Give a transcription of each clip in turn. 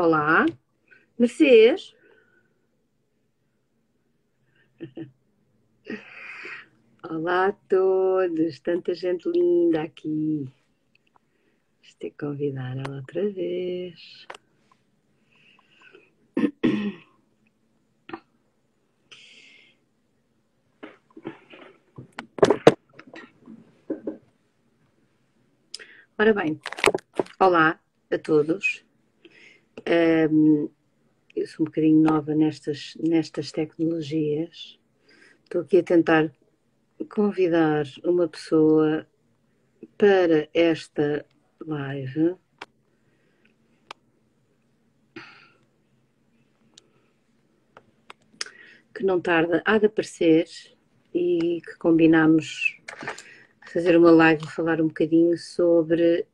Olá, Mercedes. Olá a todos, tanta gente linda aqui. Vou ter que convidar ela outra vez. Ora bem, olá a todos. Eu sou um bocadinho nova nestas tecnologias. Estou aqui a tentar convidar uma pessoa para esta live. Que não tarda há de aparecer e que combinámos fazer uma live e falar um bocadinho sobre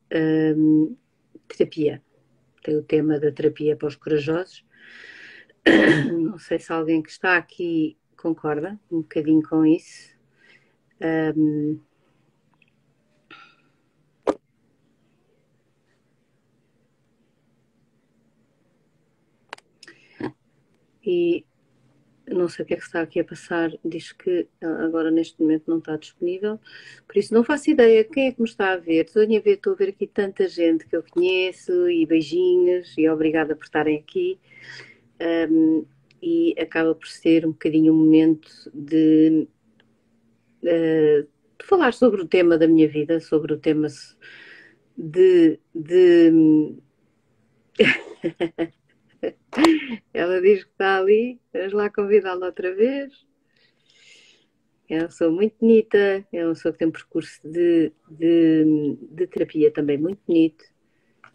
terapia. Tem o tema da terapia para os corajosos. Não sei se alguém que está aqui concorda um bocadinho com isso. E não sei o que é que está aqui a passar, diz que agora neste momento não está disponível, por isso não faço ideia quem é que me está a ver. Estou a ver aqui tanta gente que eu conheço e beijinhos e obrigada por estarem aqui. E acaba por ser um bocadinho um momento de falar sobre o tema da minha vida, sobre o tema de... Ela diz que está ali, vamos lá convidá-la outra vez. É uma pessoa muito bonita, é uma pessoa que tem um percurso de terapia também muito bonito.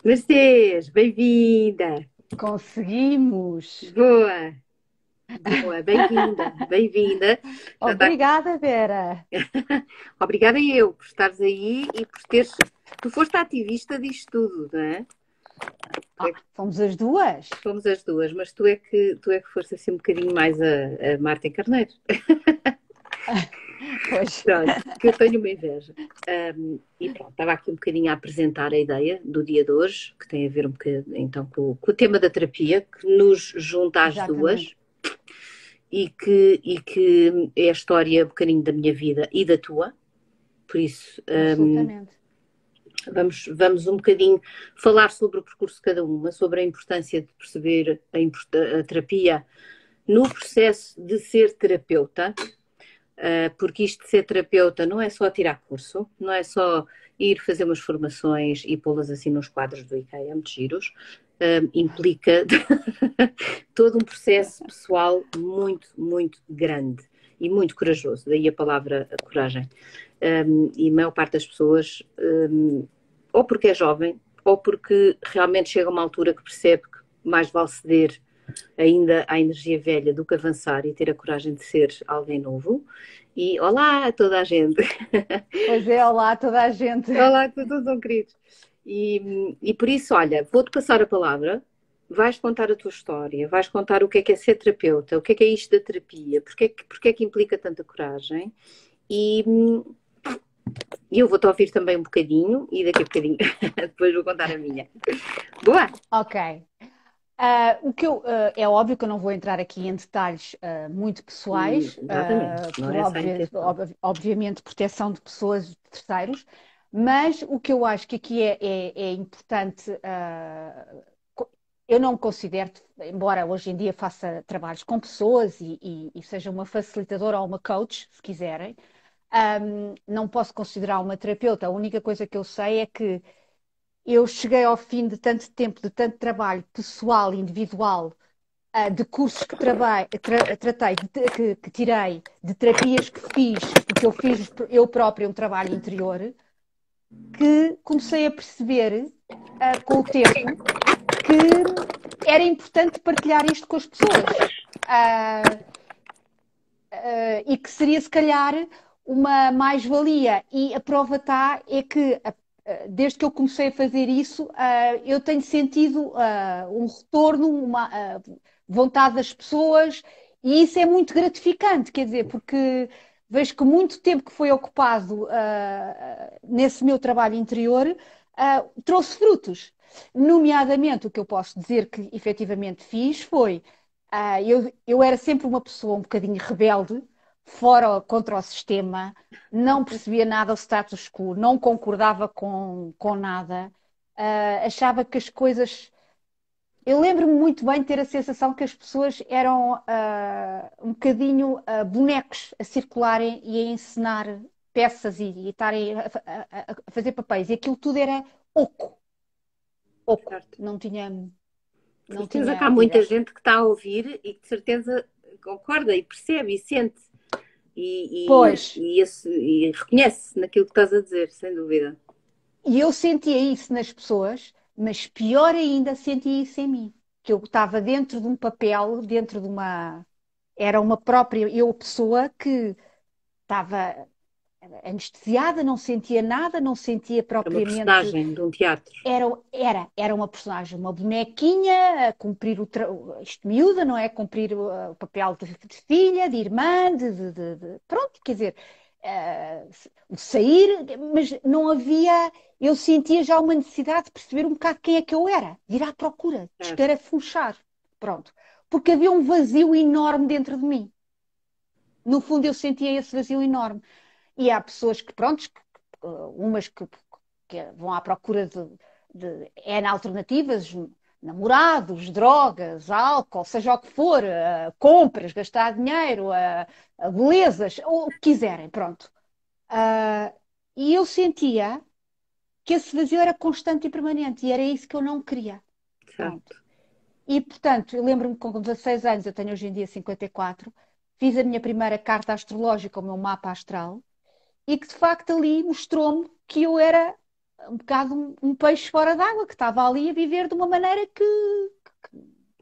Mercedes, bem-vinda! Conseguimos! Boa, boa, bem-vinda, bem-vinda. Já está. Obrigada, Vera! Obrigada eu por estares aí e por teres. Tu foste a ativista disto tudo, não é? Fomos as duas? Fomos as duas, mas tu é que foste assim um bocadinho mais a Marta Carneiro. Pois. Pronto, que eu tenho uma inveja. E pronto, estava aqui um bocadinho a apresentar a ideia do dia de hoje, que tem a ver um bocadinho então com o tema da terapia, que nos junta às duas Exatamente. e que é a história um bocadinho da minha vida e da tua. Por isso, Absolutamente. vamos um bocadinho falar sobre o percurso de cada uma, sobre a importância de perceber a terapia no processo de ser terapeuta, porque isto de ser terapeuta não é só tirar curso, não é só ir fazer umas formações e pô-las assim nos quadros do IKEA, muito giros, implica todo um processo pessoal muito, muito grande e muito corajoso, daí a palavra a coragem. E a maior parte das pessoas, ou porque é jovem, ou porque realmente chega a uma altura que percebe que mais vale ceder ainda à energia velha do que avançar e ter a coragem de ser alguém novo. E olá a toda a gente! Pois é, olá toda a gente. Olá, todos tão queridos! E por isso, olha, vou-te passar a palavra, vais contar a tua história, vais contar o que é ser terapeuta, o que é isto da terapia, porque é que implica tanta coragem. E, e eu vou-te ouvir também um bocadinho e daqui a bocadinho depois vou contar a minha. Boa? Ok. É óbvio que eu não vou entrar aqui em detalhes muito pessoais, Exatamente, não por é essa a intenção. obviamente proteção de pessoas de terceiros, mas o que eu acho que aqui é importante, eu não me considero, embora hoje em dia faça trabalhos com pessoas e seja uma facilitadora ou uma coach, se quiserem, não posso considerar uma terapeuta. A única coisa que eu sei é que eu cheguei ao fim de tanto tempo, de tanto trabalho pessoal, individual, de cursos que tratei, que tirei, de terapias que fiz, porque eu fiz eu própria um trabalho interior, que comecei a perceber, com o tempo, que era importante partilhar isto com as pessoas. Ah, e que seria, se calhar, uma mais-valia. E a prova está é que, desde que eu comecei a fazer isso, eu tenho sentido um retorno, uma vontade das pessoas, e isso é muito gratificante, quer dizer, porque vejo que muito tempo que foi ocupado nesse meu trabalho interior trouxe frutos. Nomeadamente, o que eu posso dizer que efetivamente fiz foi, eu era sempre uma pessoa um bocadinho rebelde, fora contra o sistema, não percebia nada do status quo, não concordava com nada, achava que as coisas. Eu lembro-me muito bem de ter a sensação que as pessoas eram um bocadinho bonecos a circularem e a encenar peças e estarem a fazer papéis. E aquilo tudo era oco, oco. Certo. De Não certeza que há tinha muita vida. gente que está a ouvir e que de certeza concorda e percebe e sente Pois, e reconhece naquilo que estás a dizer, sem dúvida. e eu sentia isso nas pessoas, mas pior ainda, sentia isso em mim. Que eu estava dentro de um papel, dentro de uma. Era uma própria eu pessoa que estava anestesiada, não sentia nada, não sentia É uma propriamente. personagem de um teatro. Era uma personagem, uma bonequinha a cumprir isto miúda, não é? Cumprir o papel de filha, de irmã, pronto, quer dizer, o sair, mas não havia. Eu sentia já uma necessidade de perceber um bocado quem é que eu era, de ir à procura, de Certo. escarafunchar, pronto, porque havia um vazio enorme dentro de mim. No fundo, eu sentia esse vazio enorme. E há pessoas que, pronto, umas que vão à procura de N alternativas, namorados, drogas, álcool, seja o que for, compras, gastar dinheiro, belezas, ou o que quiserem, pronto. E eu sentia que esse vazio era constante e permanente, e era isso que eu não queria. Pronto. Certo. E, portanto, eu lembro-me que com 16 anos, eu tenho hoje em dia 54, fiz a minha primeira carta astrológica, o meu mapa astral, e que de facto ali mostrou-me que eu era um bocado um peixe fora d'água, que estava ali a viver de uma maneira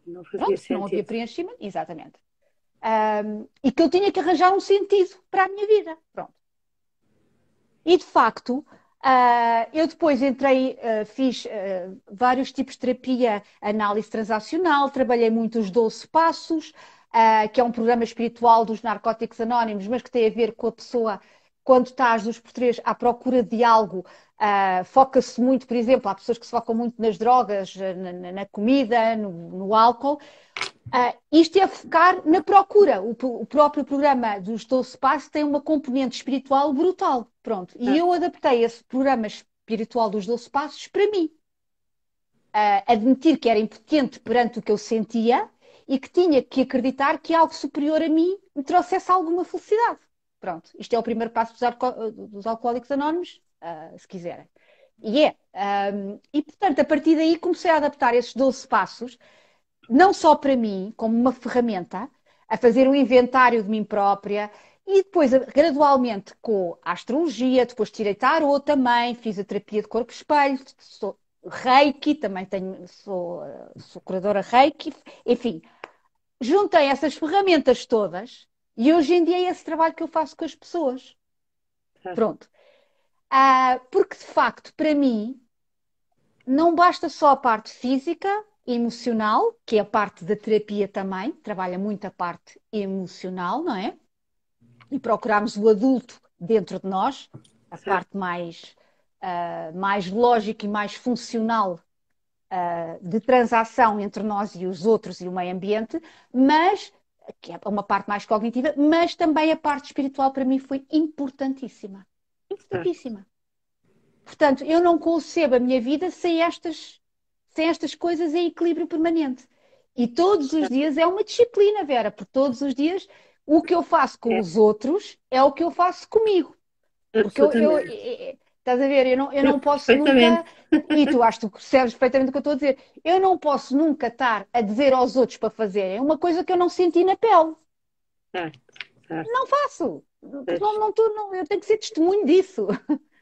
Não fazia pronto, que não havia sentido. preenchimento, exatamente. E que eu tinha que arranjar um sentido para a minha vida, pronto. E de facto, eu depois entrei, fiz vários tipos de terapia, análise transacional, trabalhei muito os 12 passos, que é um programa espiritual dos Narcóticos Anónimos, mas que tem a ver com a pessoa, quando está às duas por três à procura de algo, foca-se muito, por exemplo, há pessoas que se focam muito nas drogas, na comida, no álcool, isto é focar na procura. O próprio programa dos 12 Passos tem uma componente espiritual brutal. Pronto. E eu Certo. adaptei esse programa espiritual dos 12 Passos para mim. Admitir que era impotente perante o que eu sentia e que tinha que acreditar que algo superior a mim me trouxesse alguma felicidade. Pronto. Isto é o primeiro passo dos Alcoólicos Anónimos, se quiserem. E é. E, portanto, a partir daí comecei a adaptar esses 12 passos não só para mim, como uma ferramenta, a fazer um inventário de mim própria e depois, gradualmente, com a astrologia, depois tirei tarô também, fiz a terapia de corpo-espelho, sou reiki, também sou curadora reiki, enfim, juntei essas ferramentas todas e hoje em dia é esse trabalho que eu faço com as pessoas. Certo. Pronto. Porque, de facto, para mim, não basta só a parte física, emocional, que é a parte da terapia também, trabalha muito a parte emocional, não é? E procuramos o adulto dentro de nós, a Certo. parte mais lógica e mais funcional de transação entre nós e os outros e o meio ambiente, mas que é uma parte mais cognitiva, mas também a parte espiritual para mim foi importantíssima. Certo. Importantíssima. Portanto, eu não concebo a minha vida sem estas coisas em equilíbrio permanente. E todos os dias é uma disciplina, Vera, porque todos os dias o que eu faço com É, os outros é o que eu faço comigo. Porque absolutamente. estás a ver, eu não posso nunca, Perfeitamente. e tu acho que percebes perfeitamente o que eu estou a dizer, eu não posso nunca estar a dizer aos outros para fazerem uma coisa que eu não senti na pele. Certo. Certo. Não faço, porque Pois. eu tenho que ser testemunho disso,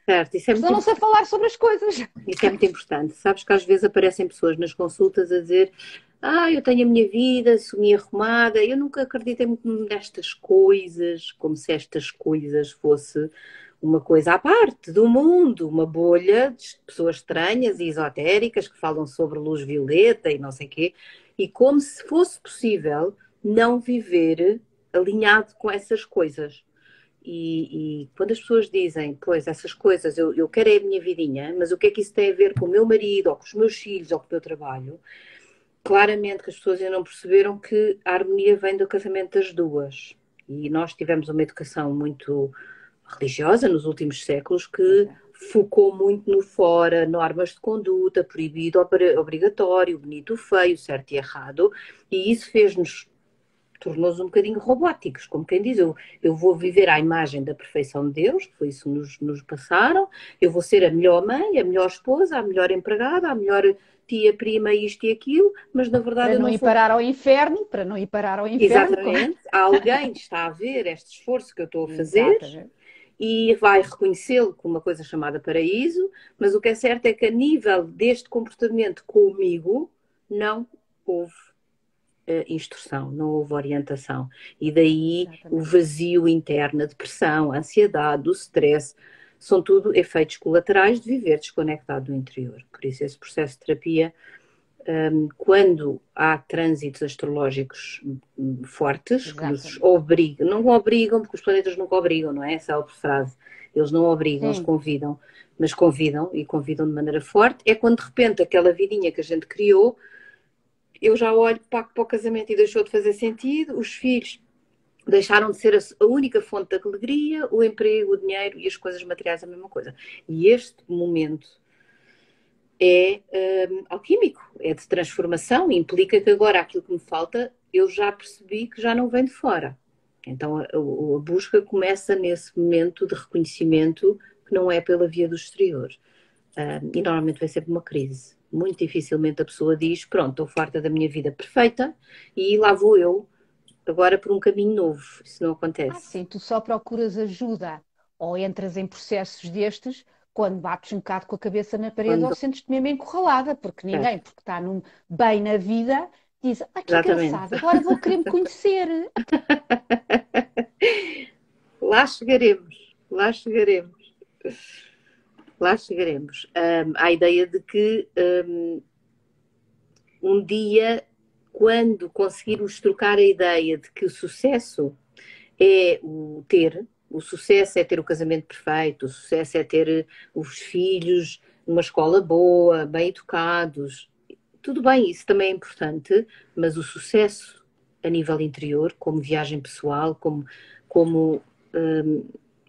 Certo. Isso é porque senão muito não sei importante. falar sobre as coisas. Isso é muito importante. Sabes que às vezes aparecem pessoas nas consultas a dizer: eu tenho a minha vida, sou-me arrumada. Eu nunca acreditei muito nestas coisas, como se estas coisas fosse uma coisa à parte do mundo, uma bolha de pessoas estranhas e esotéricas que falam sobre luz violeta e não sei o quê, e como se fosse possível não viver alinhado com essas coisas. e quando as pessoas dizem, pois, essas coisas, eu quero é a minha vidinha, mas o que é que isso tem a ver com o meu marido, ou com os meus filhos, ou com o meu trabalho? Claramente que as pessoas ainda não perceberam que a harmonia vem do casamento das duas. E nós tivemos uma educação muito religiosa nos últimos séculos Pois que é. focou muito no fora, normas de conduta, proibido, obrigatório, bonito, feio, certo e errado, e isso fez-nos, tornou-nos um bocadinho robóticos, como quem diz, eu vou viver à imagem da perfeição de Deus, que foi isso que nos passaram, eu vou ser a melhor mãe, a melhor esposa, a melhor empregada, a melhor tia, prima, isto e aquilo, mas na verdade Para eu não não ir sou. parar ao inferno, para não ir parar ao inferno. Exatamente, alguém está a ver este esforço que eu estou a fazer Exatamente. e vai reconhecê-lo como uma coisa chamada paraíso, mas o que é certo é que a nível deste comportamento comigo não houve instrução, não houve orientação. E daí o Exatamente. vazio interno, a depressão, a ansiedade, o stress, são tudo efeitos colaterais de viver desconectado do interior. Por isso esse processo de terapia, quando há trânsitos astrológicos fortes que nos Exatamente. obrigam, não obrigam, porque os planetas nunca obrigam, não é? Essa é a frase. Eles não obrigam, eles Sim. convidam, mas convidam e convidam de maneira forte. É quando de repente aquela vidinha que a gente criou, eu já olho para o casamento e deixou de fazer sentido, os filhos deixaram de ser a única fonte de alegria, o emprego, o dinheiro e as coisas materiais a mesma coisa. E este momento é alquímico, é de transformação, implica que agora aquilo que me falta, eu já percebi que já não vem de fora. Então a busca começa nesse momento de reconhecimento que não é pela via do exterior. E normalmente vai sempre uma crise. Muito dificilmente a pessoa diz, pronto, estou farta da minha vida perfeita e lá vou eu agora por um caminho novo. Isso não acontece. Sim, tu só procuras ajuda ou entras em processos destes quando bates um bocado com a cabeça na parede ou Quando... sentes-te mesmo encurralada, porque É, ninguém, porque está bem na vida, diz, que exatamente. engraçado, agora vou querer me conhecer. Lá chegaremos, lá chegaremos, lá chegaremos. À ideia de que um dia, quando conseguirmos trocar a ideia de que o sucesso é o sucesso é ter o casamento perfeito, o sucesso é ter os filhos numa escola boa, bem educados. Tudo bem, isso também é importante, mas o sucesso a nível interior, como viagem pessoal, como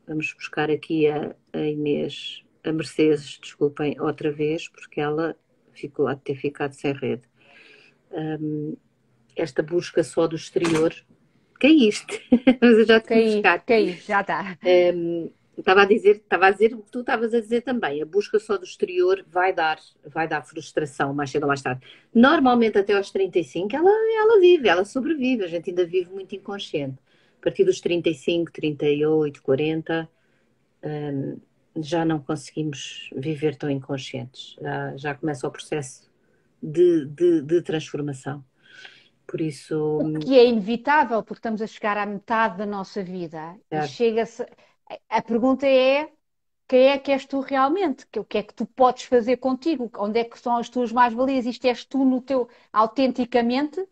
vamos buscar aqui a Inês, a Mercedes, desculpem, outra vez, porque ela ficou a ter ficado sem rede. Esta busca só do exterior, que é isto? Mas eu já te fui buscar. Caí, já está. Estava a dizer o que tu estavas a dizer também. A busca só do exterior vai dar frustração mais cedo ou mais tarde. Normalmente até aos 35 ela vive, ela sobrevive. A gente ainda vive muito inconsciente. A partir dos 35, 38, 40, já não conseguimos viver tão inconscientes. Já começa o processo de transformação. Por isso, O que é inevitável, porque estamos a chegar à metade da nossa vida e certo, chega-se. A pergunta é: quem é que és tu realmente? O que é que tu podes fazer contigo? Onde é que são as tuas mais-valias? Isto és tu no teu autenticamente?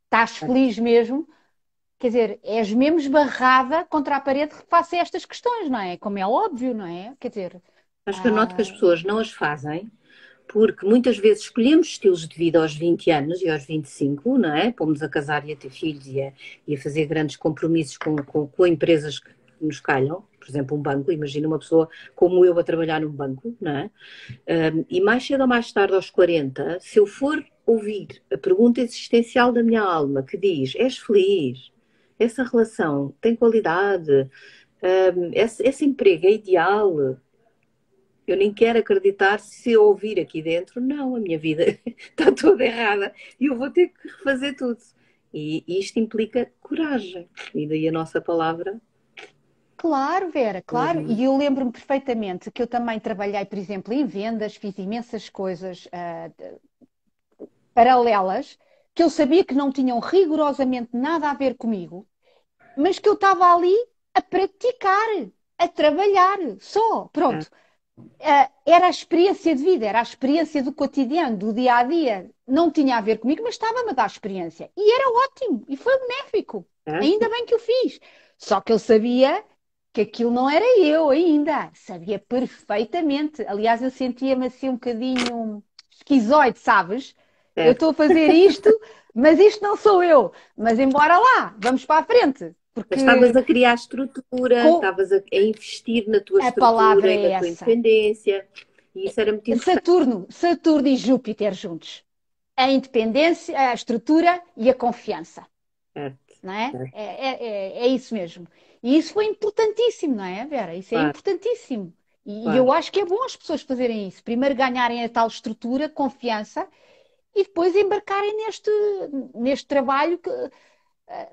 Estás feliz mesmo? Quer dizer, és mesmo esbarrada contra a parede face a estas questões, não é? Como é óbvio, não é? Quer dizer, acho que eu noto que as ah, pessoas não as fazem porque muitas vezes escolhemos estilos de vida aos 20 anos e aos 25, não é? Pomos a casar e a ter filhos e a fazer grandes compromissos com empresas que nos calham, por exemplo, um banco. Imagina uma pessoa como eu a trabalhar num banco, não é? E mais cedo ou mais tarde, aos 40, se eu for ouvir a pergunta existencial da minha alma que diz: és feliz? Essa relação tem qualidade? Esse emprego é ideal? Eu nem quero acreditar se eu ouvir aqui dentro, não, a minha vida está toda errada e eu vou ter que refazer tudo. E isto implica coragem. E daí a nossa palavra. claro, Vera, claro. E eu lembro-me perfeitamente que eu também trabalhei, por exemplo, em vendas, fiz imensas coisas paralelas que eu sabia que não tinham rigorosamente nada a ver comigo, mas que eu estava ali a praticar, a trabalhar, só, É, pronto. Era a experiência de vida, era a experiência do cotidiano, do dia a dia. Não tinha a ver comigo, mas estava-me a dar experiência. E era ótimo, e foi benéfico. Ainda certo? bem que o fiz. Só que eu sabia que aquilo não era eu ainda. Sabia perfeitamente. Aliás, eu sentia-me assim um bocadinho esquizoide, sabes? Eu Certo. estou a fazer isto, mas isto não sou eu. Mas embora lá, vamos para a frente. Mas estavas Porque a criar estrutura, com... estavas a investir na tua a palavra estrutura e é na tua essa. independência, e isso era muito importante. Saturno e Júpiter juntos. A independência, a estrutura e a confiança. Certo, Não é? certo, É isso mesmo. E isso foi importantíssimo, não é, Vera? Isso é claro, importantíssimo. E claro. eu acho que é bom as pessoas fazerem isso. Primeiro ganharem a tal estrutura, confiança, e depois embarcarem neste trabalho,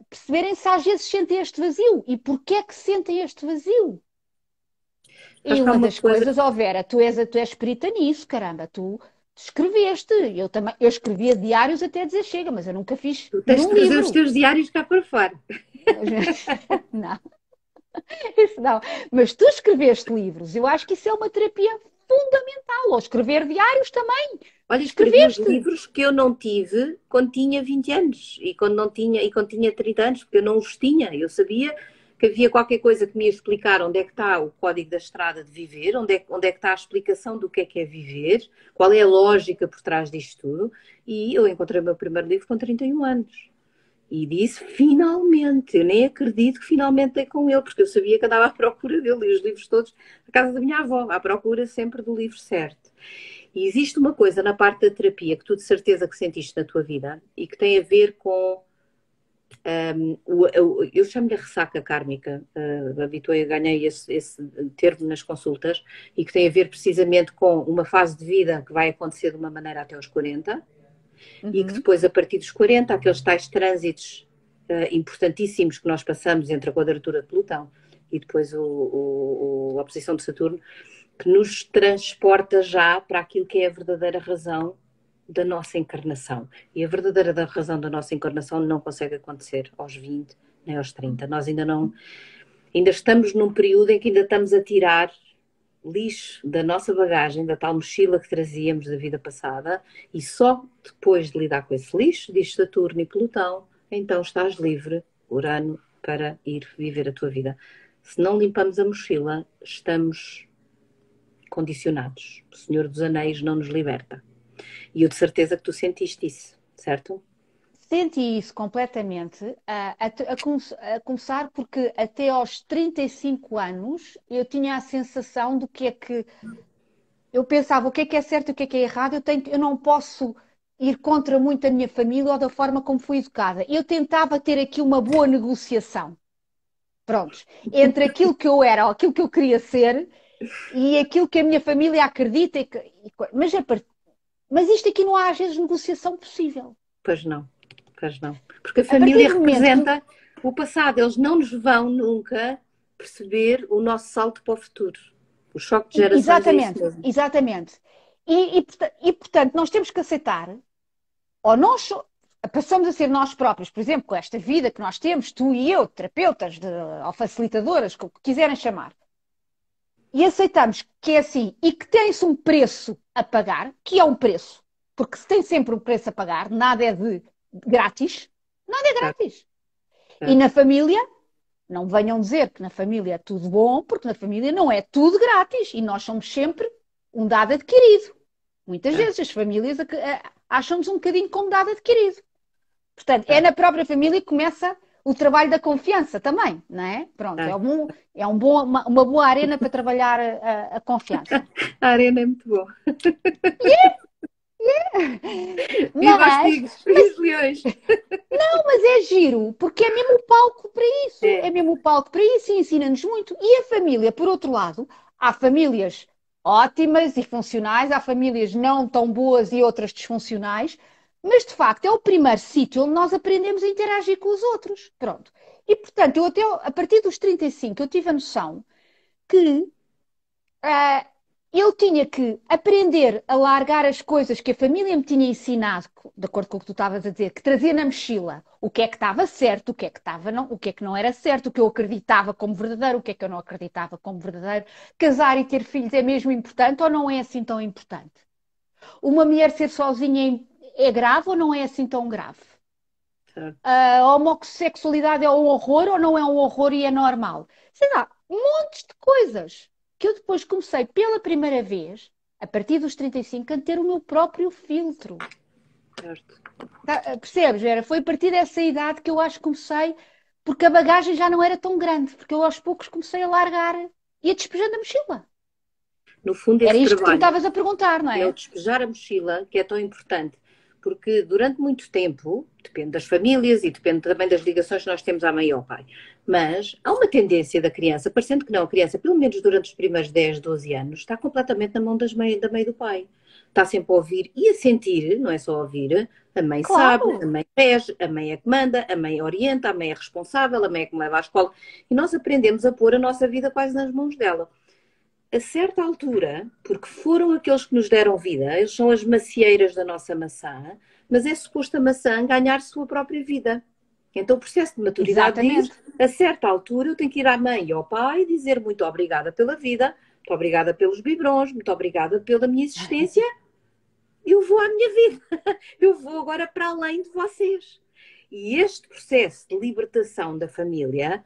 perceberem se às vezes sentem este vazio. E porquê é que sentem este vazio? E Acho que há uma uma das coisa, coisas, ó Vera, tu és perita nisso, caramba, tu escreveste. Eu também, eu escrevia diários até dizer chega, mas eu nunca fiz tu tens de nenhum trazer os livro. teus diários cá para fora. Não. Isso não. Mas tu escreveste livros, eu acho que isso é uma terapia fundamental. Ou escrever diários também. Olha, escrevi os Escreveste. livros que eu não tive quando tinha 20 anos e quando tinha 30 anos, porque eu não os tinha. Eu sabia que havia qualquer coisa que me ia explicar onde é que está o código da estrada de viver, onde é que está a explicação do que é viver, qual é a lógica por trás disto tudo. E eu encontrei o meu primeiro livro com 31 anos. E disse, finalmente, eu nem acredito que finalmente dei com ele, porque eu sabia que andava à procura dele, e os livros todos na casa da minha avó, à procura sempre do livro certo. E existe uma coisa na parte da terapia que tu de certeza que sentiste na tua vida e que tem a ver com, eu chamo-lhe a ressaca kármica, habituei, ganhei esse termo nas consultas, e que tem a ver precisamente com uma fase de vida que vai acontecer de uma maneira até aos 40, e que Uhum. depois, a partir dos 40, aqueles tais trânsitos importantíssimos que nós passamos entre a quadratura de Plutão e depois a oposição de Saturno, que nos transporta já para aquilo que é a verdadeira razão da nossa encarnação. E a verdadeira razão da nossa encarnação não consegue acontecer aos 20 nem aos 30. Nós ainda não, ainda estamos num período em que ainda estamos a tirar lixo da nossa bagagem, da tal mochila que trazíamos da vida passada, e só depois de lidar com esse lixo, diz Saturno e Plutão, então estás livre, Urano, para ir viver a tua vida. Se não limpamos a mochila, estamos condicionados. O Senhor dos Anéis não nos liberta. E eu de certeza que tu sentiste isso, certo? Senti isso completamente, a começar porque até aos 35 anos eu tinha a sensação do que é que eu pensava o que é certo e o que é errado, eu não posso ir contra muito a minha família ou da forma como fui educada. Eu tentava ter aqui uma boa negociação, prontos, entre aquilo que eu era ou aquilo que eu queria ser e aquilo que a minha família acredita. Mas isto aqui não há às vezes negociação possível. Pois não, pois não. Porque a A partir família do momento que representa o passado, eles não nos vão nunca perceber o nosso salto para o futuro. O choque de gerações é isso Exatamente, mesmo. exatamente. Portanto, nós temos que aceitar, ou passamos a ser nós próprios, por exemplo, com esta vida que nós temos, tu e eu, terapeutas ou facilitadoras, como quiserem chamar, e aceitamos que é assim e que tem-se um preço a pagar, que é um preço, porque se tem sempre um preço a pagar, nada é de grátis, nada é Certo, grátis. E certo, na família, não venham dizer que na família é tudo bom, porque na família não é tudo grátis e nós somos sempre um dado adquirido. Muitas certo, vezes as famílias acham-nos um bocadinho como dado adquirido. Portanto, é certo, na própria família que começa o trabalho da confiança também, não é? Pronto, certo. uma boa arena para trabalhar a confiança. A arena é muito boa. Viva os Mas, tigres e os leões! mas é giro, porque é mesmo o palco para isso. É É, mesmo o palco para isso e ensina-nos muito. E a família, por outro lado, há famílias ótimas e funcionais, há famílias não tão boas e outras disfuncionais, mas de facto é o primeiro sítio onde nós aprendemos a interagir com os outros. Pronto. E portanto, eu até a partir dos 35 eu tive a noção que ah, eu tinha que aprender a largar as coisas que a família me tinha ensinado, de acordo com o que tu estavas a dizer, que trazia na mochila o que é que estava certo, o que é que não era certo, o que eu acreditava como verdadeiro, o que é que eu não acreditava como verdadeiro. Casar e ter filhos é mesmo importante ou não é assim tão importante? Uma mulher ser sozinha é grave ou não é assim tão grave? certo. A homossexualidade é um horror ou não é um horror e é normal? Sei lá, montes de coisas que eu depois comecei pela primeira vez, a partir dos 35, a ter o meu próprio filtro. Certo. Percebes, Vera? Foi a partir dessa idade que eu acho que comecei, porque a bagagem já não era tão grande, porque eu aos poucos comecei a largar e a despejando a mochila. No fundo, Era esse isto que tu me trabalho estavas a perguntar, não é o é? despejar a mochila que é tão importante, porque durante muito tempo, depende das famílias e depende também das ligações que nós temos à mãe e ao pai, mas há uma tendência da criança, parecendo que não, a criança, pelo menos durante os primeiros 10, 12 anos, está completamente na mão da mãe e do pai. Está sempre a ouvir e a sentir, não é só ouvir, a mãe sabe, a Claro, mãe rege, a mãe é que manda, a mãe orienta, a mãe é responsável, a mãe é que me leva à escola, e nós aprendemos a pôr a nossa vida quase nas mãos dela. A certa altura, porque foram aqueles que nos deram vida, eles são as macieiras da nossa maçã, mas é suposto a maçã ganhar sua própria vida. Então o processo de maturidade diz, exatamente. a certa altura eu tenho que ir à mãe e ao pai e dizer muito obrigada pela vida, muito obrigada pelos biberons, muito obrigada pela minha existência, eu vou à minha vida, eu vou agora para além de vocês. E este processo de libertação da família,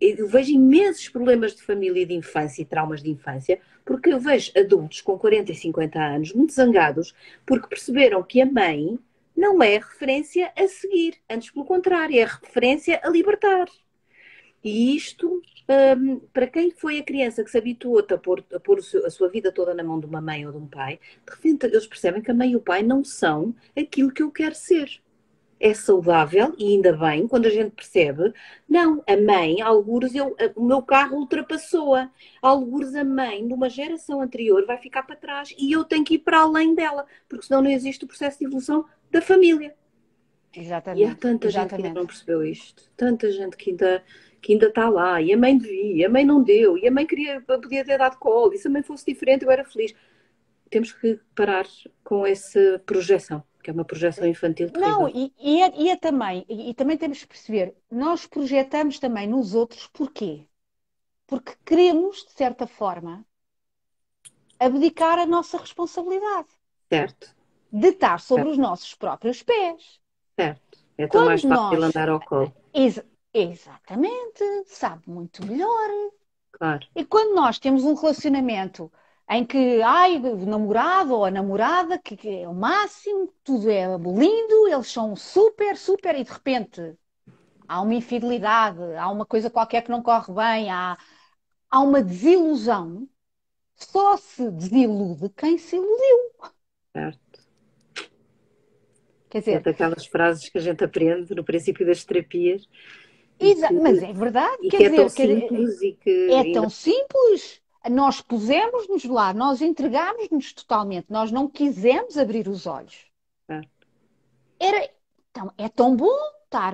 eu vejo imensos problemas de família e de infância e traumas de infância, porque eu vejo adultos com 40 e 50 anos muito zangados porque perceberam que a mãe não é referência a seguir, antes pelo contrário, é referência a libertar. E isto, para quem foi a criança que se habituou a pôr a sua vida toda na mão de uma mãe ou de um pai, de repente eles percebem que a mãe e o pai não são aquilo que eu quero ser. É saudável e ainda bem quando a gente percebe, não, a mãe, algures o meu carro ultrapassou-a, algures a mãe de uma geração anterior vai ficar para trás e eu tenho que ir para além dela, porque senão não existe o processo de evolução da família. E há Exatamente, tanta gente que ainda não exatamente. percebeu isto, tanta gente que ainda está lá, e a mãe devia, e a mãe não deu, e a mãe podia ter dado colo, e se a mãe fosse diferente eu era feliz. Temos que parar com essa projeção, que é uma projeção infantil Não, terrível. e também temos que perceber, nós projetamos também nos outros, porquê? Porque queremos, de certa forma, abdicar a nossa responsabilidade Certo, de estar sobre certo. os nossos próprios pés. Certo. É tão mais Quando fácil nós, andar ao colo. ex- exatamente, sabe muito melhor. Claro. E quando nós temos um relacionamento em que, ai, o namorado ou a namorada, que é o máximo, tudo é lindo, eles são super, super, e de repente há uma infidelidade, há uma coisa qualquer que não corre bem, há uma desilusão, só se desilude quem se iludiu. Certo. Quer É dizer, daquelas frases que a gente aprende no princípio das terapias e que, mas é verdade, e que é tão quer dizer, simples e que é ainda. tão simples. Nós pusemos-nos lá, nós entregámos-nos totalmente, nós não quisemos abrir os olhos. Certo. Era, então, é tão bom estar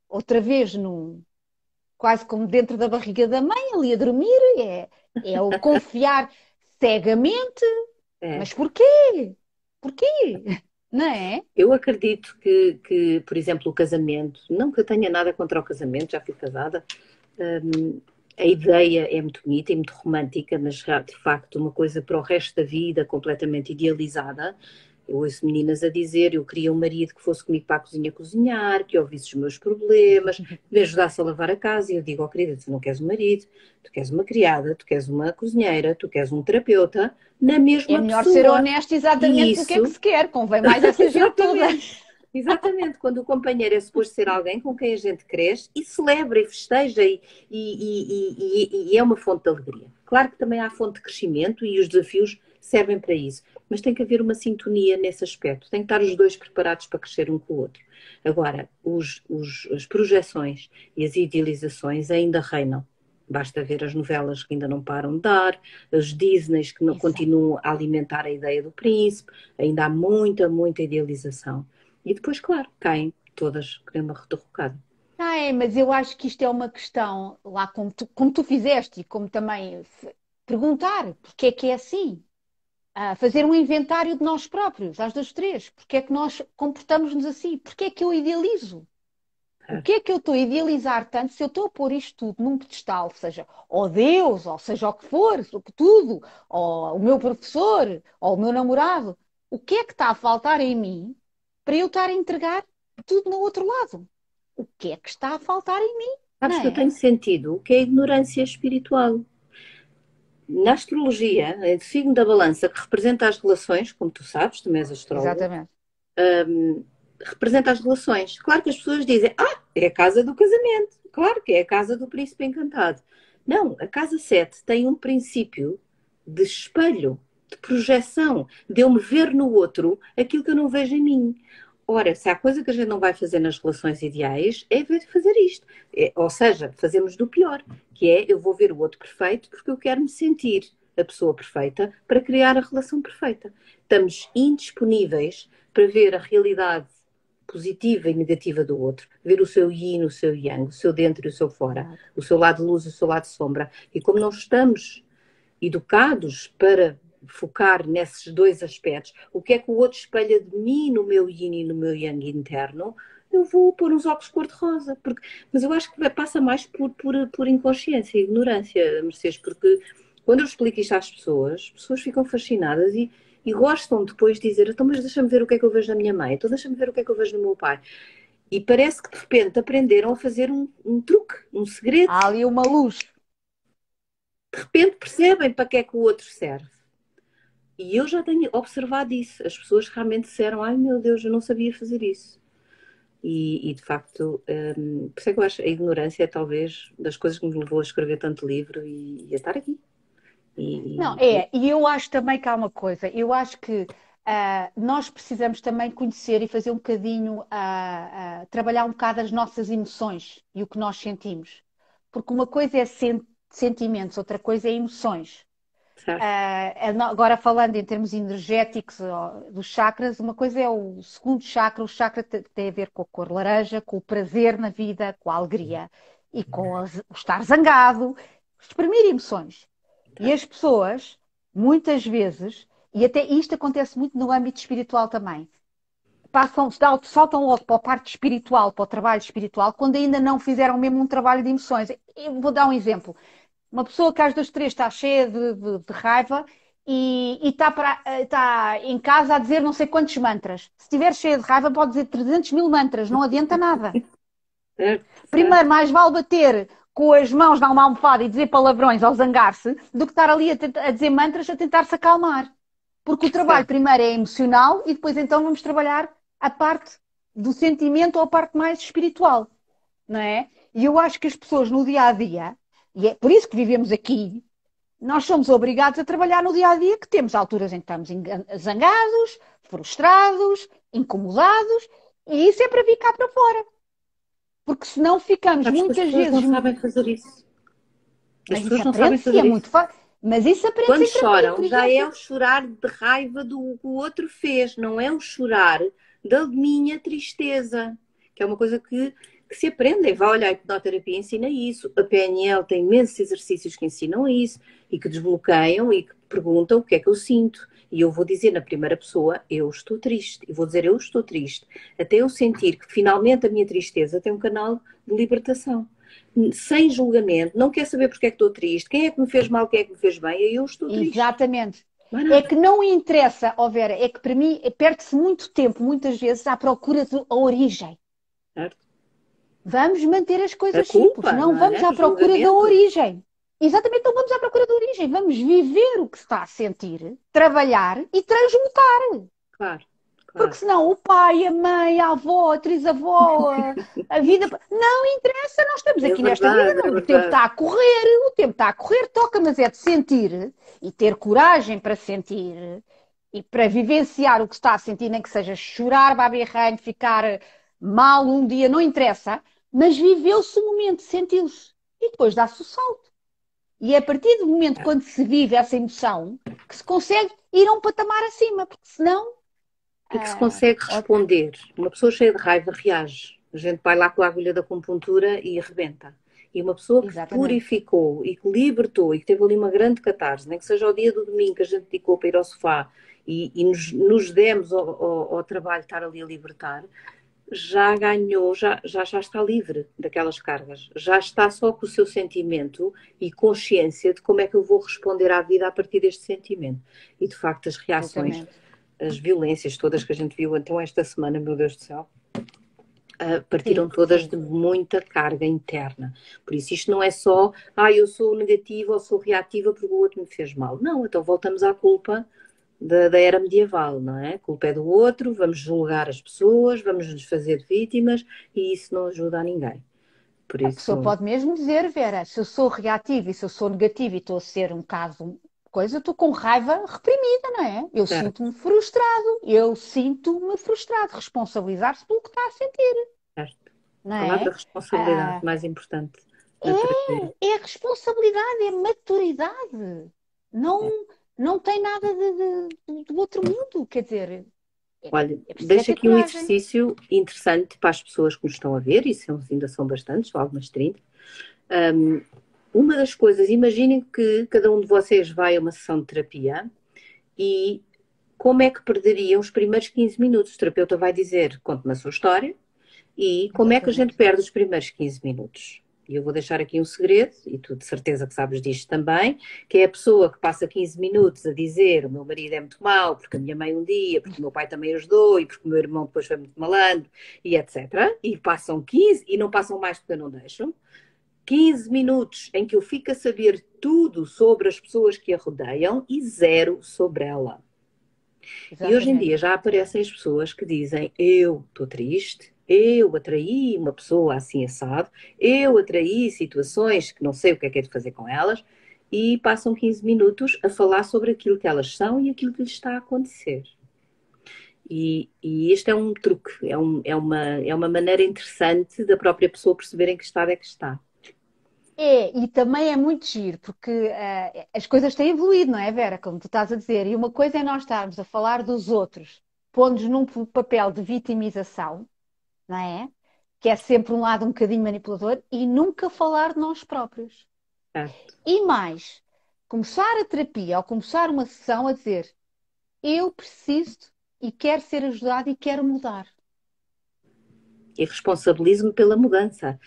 outra vez quase como dentro da barriga da mãe, ali a dormir, é o confiar cegamente. É. Mas porquê? Porquê? Não é? Eu acredito que, por exemplo, o casamento, não que eu tenha nada contra o casamento, já fui casada, a ideia é muito bonita e muito romântica, mas já, de facto, uma coisa para o resto da vida, completamente idealizada. Eu ouço meninas a dizer: eu queria um marido que fosse comigo para a cozinha cozinhar, que ouvisse os meus problemas, que me ajudasse a lavar a casa. E eu digo: oh, querida, tu não queres um marido, tu queres uma criada, tu queres uma cozinheira, tu queres um terapeuta, na É mesma melhor ser pessoa. honesto E exatamente no que é que isso, se quer. Convém mais essa gente toda. exatamente. Exatamente, quando o companheiro é suposto ser alguém com quem a gente cresce e celebra e festeja e é uma fonte de alegria. Claro que também há fonte de crescimento e os desafios servem para isso, mas tem que haver uma sintonia nesse aspecto, tem que estar os dois preparados para crescer um com o outro. Agora, as projeções e as idealizações ainda reinam. Basta ver as novelas que ainda não param de dar, as Disneys que não Exato. continuam a alimentar a ideia do príncipe, ainda há muita, muita idealização. E depois, claro, caem todas querendo uma derrocada. Ah, é, mas eu acho que isto é uma questão, lá como tu fizeste, e como também perguntar porque é que é assim. Fazer um inventário de nós próprios, às das três. Porque é que nós comportamos-nos assim? Porque é que eu idealizo? O que é que eu estou a idealizar tanto se eu estou a pôr isto tudo num pedestal, seja ou Deus, ou seja o que for, tudo, ou o meu professor, ou o meu namorado, o que é que está a faltar em mim para eu estar a entregar tudo no outro lado? O que é que está a faltar em mim? Sabes não que eu é? tenho sentido que é a ignorância espiritual. Na astrologia, o signo da balança, que representa as relações, como tu sabes, também és astróloga, Exatamente. representa as relações. Claro que as pessoas dizem, é a casa do casamento. Claro que é a casa do príncipe encantado. Não, a casa 7 tem um princípio de espelho, de projeção, de eu me ver no outro aquilo que eu não vejo em mim. Ora, se há coisa que a gente não vai fazer nas relações ideais, é fazer isto. Ou seja, fazemos do pior, que é eu vou ver o outro perfeito porque eu quero me sentir a pessoa perfeita para criar a relação perfeita. Estamos indisponíveis para ver a realidade positiva e negativa do outro, ver o seu yin, o seu yang, o seu dentro e o seu fora, Exato. o seu lado de luz e o seu lado de sombra. E como não estamos educados para focar nesses dois aspectos, o que é que o outro espelha de mim no meu yin e no meu yang interno, eu vou pôr uns óculos cor-de-rosa. Mas eu acho que passa mais por inconsciência e ignorância, Mercedes, porque quando eu explico isto às pessoas, as pessoas ficam fascinadas e gostam depois de dizer, então, mas deixa-me ver o que é que eu vejo na minha mãe, então deixa-me ver o que é que eu vejo no meu pai. E parece que de repente aprenderam a fazer um truque, um segredo. Há ali uma luz. De repente percebem para que é que o outro serve. E eu já tenho observado isso. As pessoas realmente disseram, ai meu Deus, eu não sabia fazer isso. E de facto, por isso é que eu acho a ignorância é talvez das coisas que me levou a escrever tanto livro e a estar aqui. Não, E e eu acho também que há uma coisa, eu acho que nós precisamos também conhecer e fazer um bocadinho, trabalhar um bocado as nossas emoções e o que nós sentimos. Porque uma coisa é sentimentos, outra coisa é emoções. certo, Agora falando em termos energéticos dos chakras, uma coisa é o segundo chakra, o chakra tem a ver com a cor laranja, com o prazer na vida, com a alegria e com o estar zangado, exprimir emoções. E certo. as pessoas, muitas vezes, e até isto acontece muito no âmbito espiritual também, saltam logo para a parte espiritual, para o trabalho espiritual, quando ainda não fizeram mesmo um trabalho de emoções. Eu vou dar um exemplo. Uma pessoa que às 2, 3 está cheia de raiva e está em casa a dizer não sei quantos mantras. Se estiver cheia de raiva, pode dizer 300 mil mantras, não adianta nada. Certo, Primeiro, certo. mais vale bater com as mãos numa almofada e dizer palavrões ou zangar-se do que estar ali a dizer mantras a tentar se acalmar. Porque o trabalho Certo. primeiro é emocional e depois então vamos trabalhar a parte do sentimento ou a parte mais espiritual, não é? E eu acho que as pessoas no dia a dia, e é por isso que vivemos aqui, nós somos obrigados a trabalhar no dia a dia, que temos alturas em que estamos zangados, frustrados, incomodados, e isso é para vir cá para fora. Porque senão ficamos Sabes que as muitas pessoas não vezes. sabem fazer isso. As Mas isso pessoas não sabem aprende-se, é fazer muito isso. fácil. Mas isso aprende-se Quando em terapia, choram, por já é exemplo. o chorar de raiva do que o outro fez, não é o chorar da minha tristeza, que é uma coisa que se aprende. Vai olhar, a hipnoterapia ensina isso, a PNL tem imensos exercícios que ensinam isso e que desbloqueiam e que perguntam o que é que eu sinto. E eu vou dizer na primeira pessoa, eu estou triste. E vou dizer, eu estou triste. Até eu sentir que finalmente a minha tristeza tem um canal de libertação sem julgamento, não quer saber porque é que estou triste, quem é que me fez mal, quem é que me fez bem, aí eu estou triste. Exatamente. Não é É nada. que não interessa, ó Vera, é que para mim perde-se muito tempo, muitas vezes, à procura da origem. Certo? Vamos manter as A coisas simples, culpa, não não vamos é? à O procura da julgamento. origem. Exatamente, não vamos à procura da origem. Vamos viver o que se está a sentir, trabalhar e transmutar. Claro, Porque claro. senão o pai, a mãe, a avó, a trisavó, a vida. Não interessa, nós estamos É aqui nesta vida, verdade, é o tempo verdade. está a correr, o tempo está a correr, toca, mas é de sentir e ter coragem para sentir e para vivenciar o que está a sentir, nem que seja chorar, babirranho, ficar mal um dia, não interessa, mas viveu-se o momento, sentiu-se e depois dá-se o salto. E é a partir do momento quando se vive essa emoção que se consegue ir a um patamar acima, porque senão. E que se ah, consegue responder. Uma pessoa cheia de raiva reage. A gente vai lá com a agulha da acupuntura e arrebenta. E uma pessoa que Exatamente. purificou e que libertou e que teve ali uma grande catarse, nem que seja o dia do domingo que a gente dedicou para ir ao sofá e nos demos ao trabalho de estar ali a libertar, já ganhou, já está livre daquelas cargas. Já está só com o seu sentimento e consciência de como é que eu vou responder à vida a partir deste sentimento. E de facto as reações, Exatamente. as violências todas que a gente viu então esta semana, meu Deus do céu, partiram Sim, todas sim. de muita carga interna. Por isso, isto não é só, eu sou negativa ou sou reativa porque o outro me fez mal. Não, então voltamos à culpa da era medieval, não é? A culpa é do outro, vamos julgar as pessoas, vamos nos fazer vítimas e isso não ajuda a ninguém. Por A pessoa isso, pode mesmo dizer, Vera, se eu sou reativa e se eu sou negativa e estou a ser um caso, coisa, eu estou com raiva reprimida, não é? certo, Eu sinto-me frustrado, responsabilizar-se pelo que está a sentir, certo. não A palavra é? responsabilidade Ah, mais importante na terapia. é responsabilidade, é maturidade. Não, não tem nada do outro mundo, quer dizer, Olha, é preciso é deixo ter aqui um coragem. exercício interessante para as pessoas que nos estão a ver, e ainda são bastantes, são algumas 30. Uma das coisas, imaginem que cada um de vocês vai a uma sessão de terapia e como é que perderiam os primeiros 15 minutos? O terapeuta vai dizer, conte-me a sua história e como é que a gente Exatamente. perde os primeiros 15 minutos? E eu vou deixar aqui um segredo, e tu de certeza que sabes disto também, que é a pessoa que passa 15 minutos a dizer o meu marido é muito mau, porque a minha mãe um dia, porque o meu pai também ajudou, e porque o meu irmão depois foi muito malandro, e etc. E passam 15, e não passam mais porque não deixam. 15 minutos em que eu fico a saber tudo sobre as pessoas que a rodeiam e zero sobre ela. E hoje em dia Exatamente. já aparecem as pessoas que dizem: eu estou triste, eu atraí uma pessoa assim assado, eu atraí situações que não sei o que é de fazer com elas, e passam 15 minutos a falar sobre aquilo que elas são e aquilo que lhes está a acontecer. E este é um truque, é uma maneira interessante da própria pessoa perceber em que estado é que está. E também é muito giro, porque as coisas têm evoluído, não é, Vera? Como tu estás a dizer. E uma coisa é nós estarmos a falar dos outros, pondo-nos num papel de vitimização, não é? Que é sempre um lado um bocadinho manipulador, e nunca falar de nós próprios. Certo? E mais, começar a terapia, ao começar uma sessão, a dizer: eu preciso e quero ser ajudado e quero mudar. E responsabilizo-me pela mudança.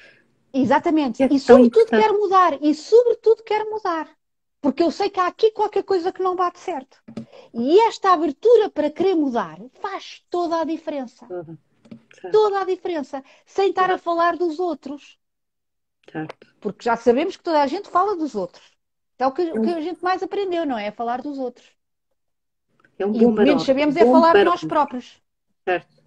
Exatamente. É E tão sobretudo importante. quero mudar. E sobretudo quero mudar. Porque eu sei que há aqui qualquer coisa que não bate certo. E esta abertura para querer mudar faz toda a diferença. Certo, Toda a diferença. Sem estar a claro, falar dos outros. certo. Porque já sabemos que toda a gente fala dos outros. É É o que um, a gente mais aprendeu, não é? É falar dos outros. é um E o bom que menos barómetro, sabemos é falar de nós próprios. certo?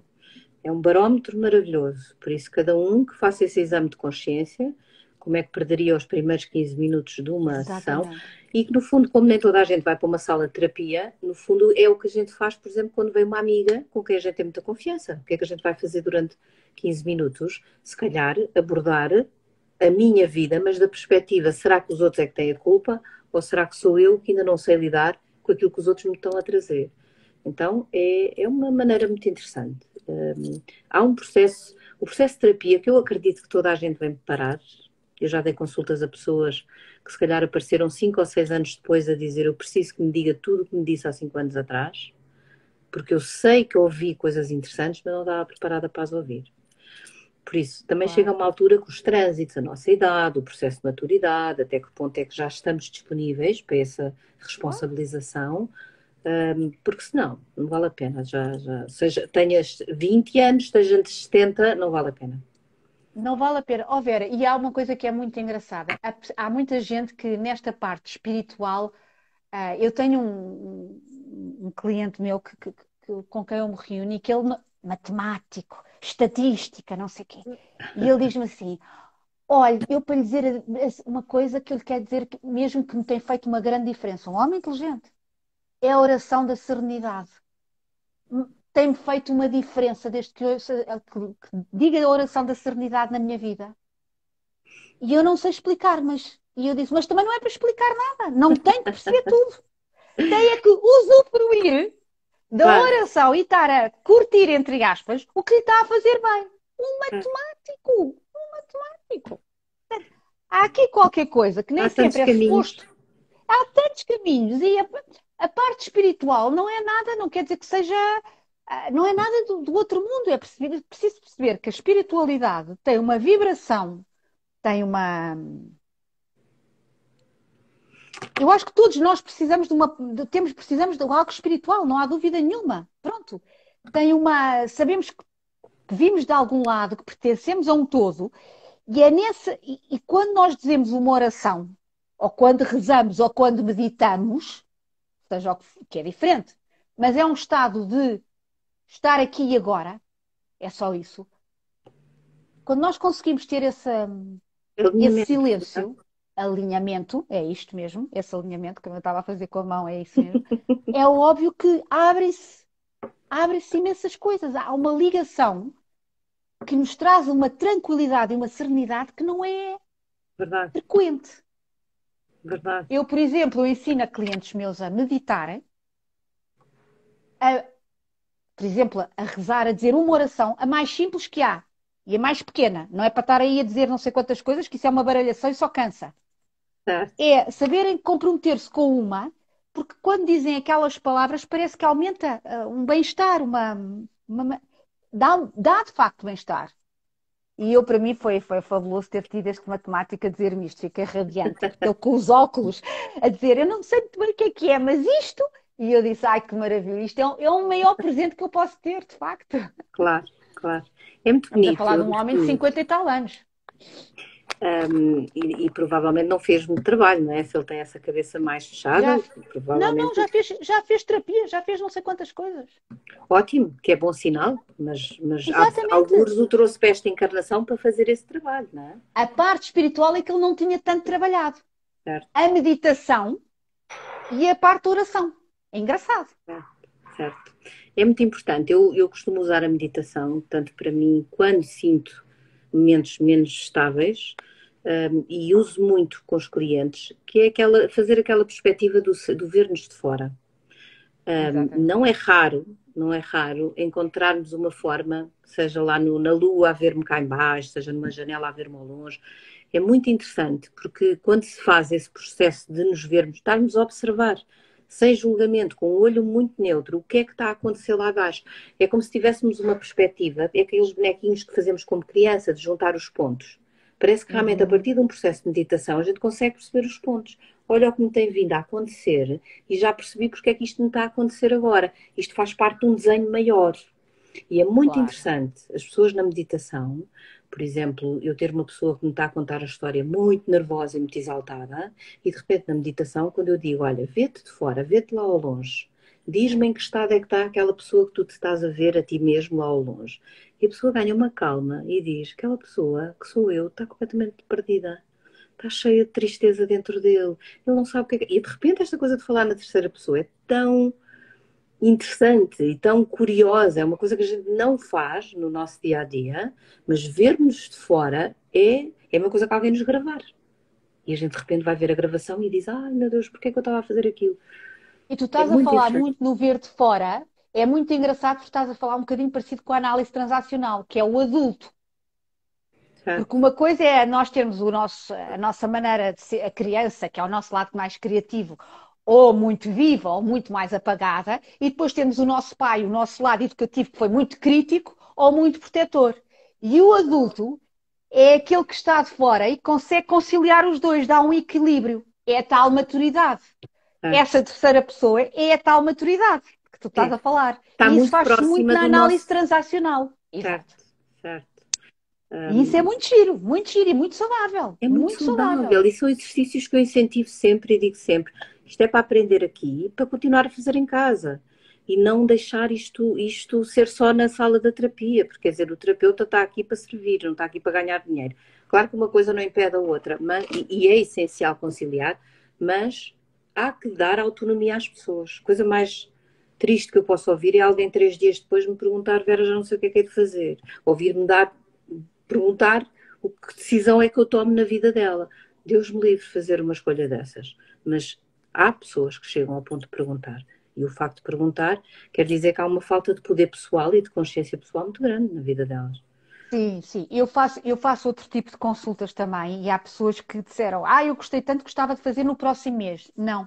É um barómetro maravilhoso. Por isso, cada um que faça esse exame de consciência, como é que perderia os primeiros 15 minutos de uma sessão, Exatamente. e que, no fundo, como nem toda a gente vai para uma sala de terapia, no fundo é o que a gente faz, por exemplo, quando vem uma amiga com quem a gente tem muita confiança. O que é que a gente vai fazer durante 15 minutos? Se calhar abordar a minha vida, mas da perspectiva, será que os outros é que têm a culpa? Ou será que sou eu que ainda não sei lidar com aquilo que os outros me estão a trazer? Então, é uma maneira muito interessante. Há o processo de terapia que eu acredito que toda a gente vem parar. Eu já dei consultas a pessoas que se calhar apareceram 5 ou 6 anos depois a dizer eu preciso que me diga tudo o que me disse há 5 anos atrás, porque eu sei que ouvi coisas interessantes, mas não estava preparada para as ouvir. Por isso, também chega Claro. uma altura que os trânsitos, a nossa idade, o processo de maturidade, até que ponto é que já estamos disponíveis para essa responsabilização, porque senão não vale a pena. Seja, tenhas 20 anos, esteja entre 70, não vale a pena. Não vale a pena. Ó Vera, e há uma coisa que é muito engraçada. Há muita gente que nesta parte espiritual, eu tenho um cliente meu com quem eu me reúno e que ele, matemático, estatística, não sei o quê. E ele diz-me assim, olha, eu para lhe dizer uma coisa que ele quer dizer, mesmo que me tem feito uma grande diferença, um homem inteligente, é a oração da serenidade. Tem-me feito uma diferença desde que que diga a oração da serenidade na minha vida. E eu não sei explicar, e eu disse, mas também não é para explicar nada, não tem que perceber tudo. Tem é que usufruir da Claro, oração e estar a curtir, entre aspas, o que lhe está a fazer bem. Um claro. matemático, um matemático. Há aqui qualquer coisa que nem Há tantos sempre é caminhos. suposto. Há tantos caminhos e a parte espiritual não é nada, não quer dizer que seja, não é nada do outro mundo. É preciso perceber que a espiritualidade tem uma vibração, tem uma. Eu acho que todos nós precisamos precisamos de algo espiritual, não há dúvida nenhuma. Pronto. Tem uma. Sabemos que que vimos de algum lado, que pertencemos a um todo, e é e quando nós dizemos uma oração, ou quando rezamos, ou quando meditamos, seja o que é diferente, mas é um estado de estar aqui e agora, é só isso. Quando nós conseguimos ter esse Alinhamento, não é? silêncio, alinhamento, é isto mesmo, esse alinhamento que eu estava a fazer com a mão, é isso mesmo, é óbvio que abrem-se imensas coisas. Há uma ligação que nos traz uma tranquilidade e uma serenidade que não é Verdade, frequente. verdade. Eu, por exemplo, ensino a clientes meus a meditarem, por exemplo, a rezar, a dizer uma oração, a mais simples que há e a mais pequena. Não é para estar aí a dizer não sei quantas coisas, que isso é uma baralhação e só cansa. Certo. É saberem comprometer-se com porque quando dizem aquelas palavras parece que aumenta um bem-estar, dá de facto bem-estar. E eu, para mim, foi fabuloso ter tido este matemático a dizer-me isto. Fiquei radiante. Ele com os óculos a dizer, eu não sei muito bem o que é, mas isto... E eu disse, ai, que maravilha. Isto é um maior presente que eu posso ter, de facto. Claro, claro. É muito Estamos a bonito, falar é de um muito homem de bonito. 50 e tal anos. E provavelmente não fez muito trabalho, não é? Se ele tem essa cabeça mais Já... fechada, Não, provavelmente já fez terapia, já fez não sei quantas coisas. ótimo, que é bom sinal, mas Exatamente. algures o trouxe para esta encarnação para fazer esse trabalho, não é? A parte espiritual é que ele não tinha tanto trabalhado. Certo, A meditação e a parte da oração. É engraçado. certo, certo. É muito importante. Eu costumo usar a meditação, tanto para mim, quando sinto momentos menos estáveis, e uso muito com os clientes, que é fazer aquela perspectiva do ver-nos de fora. Exatamente. Não é raro encontrarmos uma forma, seja lá na lua a ver-me cá embaixo, seja numa janela a ver-me ao longe. É muito interessante, porque quando se faz esse processo de nos vermos, estarmos a observar, sem julgamento, com um olho muito neutro, o que é que está a acontecer lá abaixo. É como se tivéssemos uma perspectiva, é aqueles bonequinhos que fazemos como criança, de juntar os pontos. Parece que realmente a Uhum. partir de um processo de meditação a gente consegue perceber os pontos. Olha o que me tem vindo a acontecer e já percebi porque é que isto me está a acontecer agora. Isto faz parte de um desenho maior. E é muito Claro. interessante as pessoas na meditação, por exemplo, eu ter uma pessoa que me está a contar a história muito nervosa e muito exaltada, e de repente na meditação, quando eu digo, olha, vê-te de fora, vê-te lá ao longe, diz-me em que estado é que está aquela pessoa que tu te estás a ver a ti mesmo lá ao longe. E a pessoa ganha uma calma e diz, aquela pessoa, que sou eu, está completamente perdida. Está cheia de tristeza dentro dele. Ele não sabe o que é que... E de repente esta coisa de falar na terceira pessoa é tão interessante e tão curiosa, é uma coisa que a gente não faz no nosso dia a dia, mas ver-nos de fora é uma coisa que alguém nos gravar. E a gente de repente vai ver a gravação e diz: ai meu Deus, porquê é que eu estava a fazer aquilo? E tu É estás a muito falar interessante. muito no ver de fora, é muito engraçado porque estás a falar um bocadinho parecido com a análise transacional, que é o adulto. Porque Certo, uma coisa é nós termos a nossa maneira de ser, a criança, que é o nosso lado mais criativo, ou muito viva, ou muito mais apagada, e depois temos o nosso pai, o nosso lado educativo, que foi muito crítico ou muito protetor. E o adulto é aquele que está de fora e consegue conciliar os dois, dá um equilíbrio. É a tal maturidade. certo. Essa terceira pessoa é a tal maturidade que tu estás É. a falar. Está E isso muito faz-se muito próxima na do análise nosso. transacional. Certo, Exato. certo. E isso é muito giro e muito saudável. É muito Muito saudável. saudável e são exercícios que eu incentivo sempre e digo sempre: isto é para aprender aqui e para continuar a fazer em casa. E não deixar isto ser só na sala da terapia, porque quer dizer, o terapeuta está aqui para servir, não está aqui para ganhar dinheiro. Claro que uma coisa não impede a outra, e é essencial conciliar, mas há que dar autonomia às pessoas. Coisa mais triste que eu posso ouvir é alguém 3 dias depois me perguntar: Vera, já não sei o que é que é de fazer. Ouvir-me perguntar que decisão é que eu tomo na vida dela. Deus me livre de fazer uma escolha dessas. Mas há pessoas que chegam ao ponto de perguntar. E o facto de perguntar quer dizer que há uma falta de poder pessoal e de consciência pessoal muito grande na vida delas. Sim, sim. Eu faço outro tipo de consultas também e há pessoas que disseram, eu gostei tanto, gostava de fazer no próximo mês. Não,